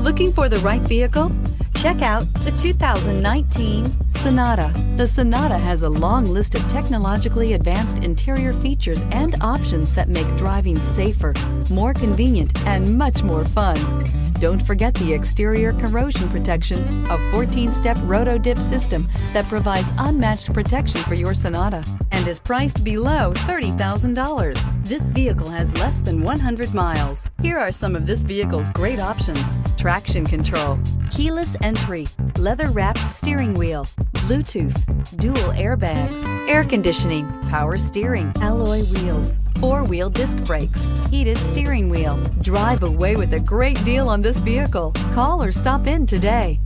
Looking for the right vehicle? Check out the 2019 Sonata. The Sonata has a long list of technologically advanced interior features and options that make driving safer, more convenient, and much more fun. Don't forget the exterior corrosion protection, a 14-step roto-dip system that provides unmatched protection for your Sonata and is priced below $30,000. This vehicle has less than 100 miles. Here are some of this vehicle's great options: traction control, keyless entry, leather-wrapped steering wheel, Bluetooth, dual airbags, air conditioning, power steering, alloy wheels, four-wheel disc brakes, heated steering wheel. Drive away with a great deal on this vehicle. Call or stop in today.